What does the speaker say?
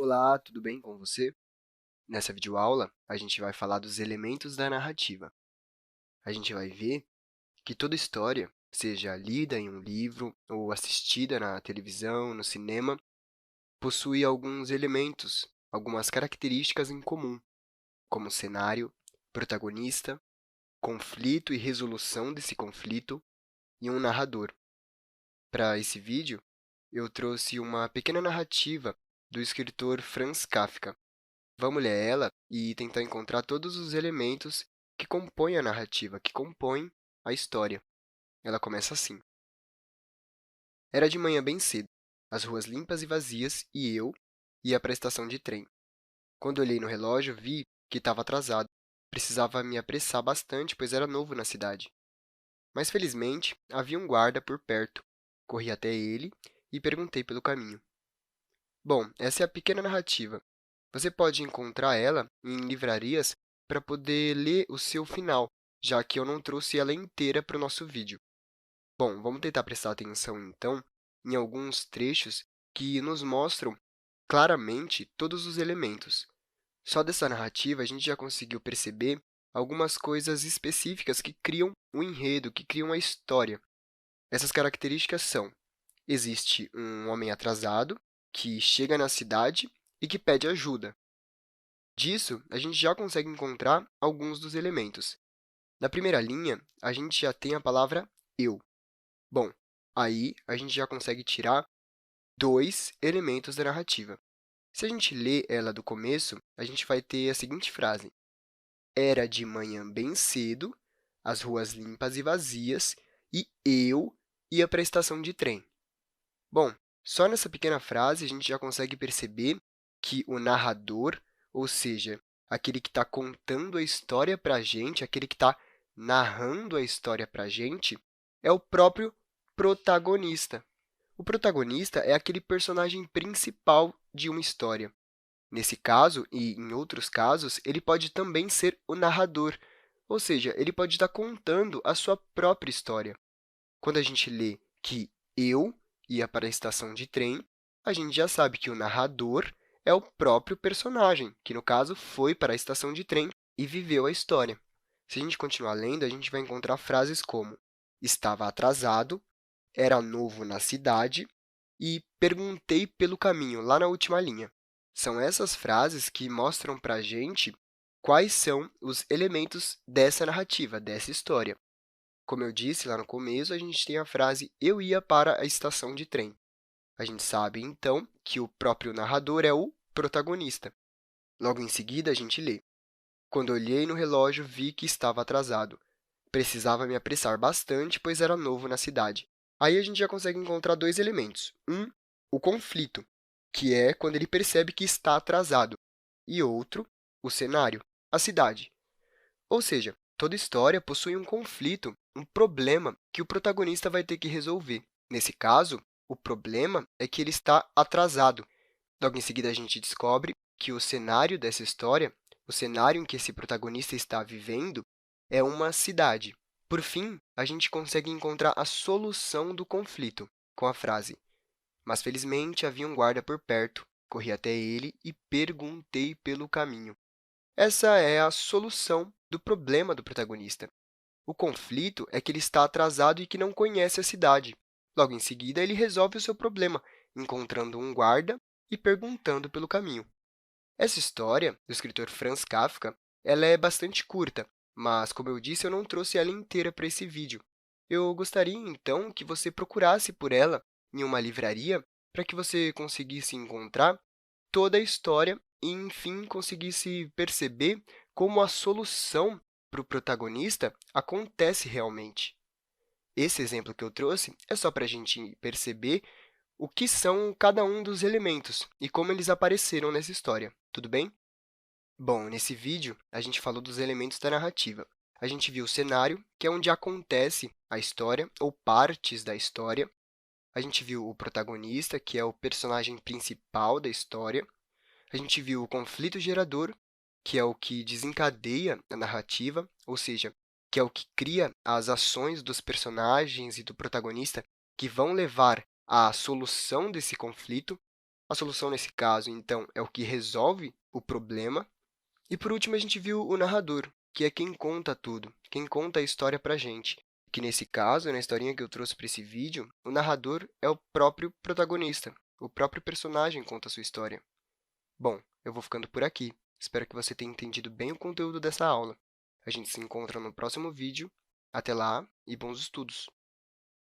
Olá, tudo bem com você? Nessa videoaula, a gente vai falar dos elementos da narrativa. A gente vai ver que toda história, seja lida em um livro ou assistida na televisão, no cinema, possui alguns elementos, algumas características em comum, como cenário, protagonista, conflito e resolução desse conflito e um narrador. Para esse vídeo, eu trouxe uma pequena narrativa do escritor Franz Kafka. Vamos ler ela e tentar encontrar todos os elementos que compõem a narrativa, que compõem a história. Ela começa assim. Era de manhã bem cedo, as ruas limpas e vazias, e eu ia para a estação de trem. Quando olhei no relógio, vi que estava atrasado. Precisava me apressar bastante, pois era novo na cidade. Mas, felizmente, havia um guarda por perto. Corri até ele e perguntei pelo caminho. Bom, essa é a pequena narrativa. Você pode encontrar ela em livrarias para poder ler o seu final, já que eu não trouxe ela inteira para o nosso vídeo. Bom, vamos tentar prestar atenção, então, em alguns trechos que nos mostram claramente todos os elementos. Só dessa narrativa, a gente já conseguiu perceber algumas coisas específicas que criam o enredo, que criam a história. Essas características são: existe um homem atrasado que chega na cidade e que pede ajuda. Disso, a gente já consegue encontrar alguns dos elementos. Na primeira linha, a gente já tem a palavra eu. Bom, aí a gente já consegue tirar dois elementos da narrativa. Se a gente ler ela do começo, a gente vai ter a seguinte frase: Era de manhã bem cedo, as ruas limpas e vazias, e eu ia para a estação de trem. Bom, só nessa pequena frase a gente já consegue perceber que o narrador, ou seja, aquele que está contando a história para a gente, aquele que está narrando a história para a gente, é o próprio protagonista. O protagonista é aquele personagem principal de uma história. Nesse caso, e em outros casos, ele pode também ser o narrador, ou seja, ele pode estar contando a sua própria história. Quando a gente lê que eu ia para a estação de trem, a gente já sabe que o narrador é o próprio personagem, que, no caso, foi para a estação de trem e viveu a história. Se a gente continuar lendo, a gente vai encontrar frases como estava atrasado, era novo na cidade e perguntei pelo caminho, lá na última linha. São essas frases que mostram para a gente quais são os elementos dessa narrativa, dessa história. Como eu disse lá no começo, a gente tem a frase eu ia para a estação de trem. A gente sabe, então, que o próprio narrador é o protagonista. Logo em seguida, a gente lê. Quando olhei no relógio, vi que estava atrasado. Precisava me apressar bastante, pois era novo na cidade. Aí a gente já consegue encontrar dois elementos. Um, o conflito, que é quando ele percebe que está atrasado. E outro, o cenário, a cidade. Ou seja, toda história possui um conflito, um problema que o protagonista vai ter que resolver. Nesse caso, o problema é que ele está atrasado. Logo em seguida, a gente descobre que o cenário dessa história, o cenário em que esse protagonista está vivendo, é uma cidade. Por fim, a gente consegue encontrar a solução do conflito com a frase: Mas felizmente havia um guarda por perto. Corri até ele e perguntei pelo caminho. Essa é a solução do problema do protagonista. O conflito é que ele está atrasado e que não conhece a cidade. Logo em seguida, ele resolve o seu problema, encontrando um guarda e perguntando pelo caminho. Essa história, do escritor Franz Kafka, ela é bastante curta, mas, como eu disse, eu não trouxe ela inteira para esse vídeo. Eu gostaria, então, que você procurasse por ela em uma livraria para que você conseguisse encontrar toda a história e, enfim, conseguisse perceber como a solução para o protagonista acontece realmente. Esse exemplo que eu trouxe é só para a gente perceber o que são cada um dos elementos e como eles apareceram nessa história, tudo bem? Bom, nesse vídeo, a gente falou dos elementos da narrativa. A gente viu o cenário, que é onde acontece a história ou partes da história. A gente viu o protagonista, que é o personagem principal da história. A gente viu o conflito gerador, que é o que desencadeia a narrativa, ou seja, que é o que cria as ações dos personagens e do protagonista que vão levar à solução desse conflito. A solução nesse caso, então, é o que resolve o problema. E, por último, a gente viu o narrador, que é quem conta tudo, quem conta a história para a gente. Que, nesse caso, na historinha que eu trouxe para esse vídeo, o narrador é o próprio protagonista. O próprio personagem conta a sua história. Bom, eu vou ficando por aqui. Espero que você tenha entendido bem o conteúdo dessa aula. A gente se encontra no próximo vídeo. Até lá e bons estudos!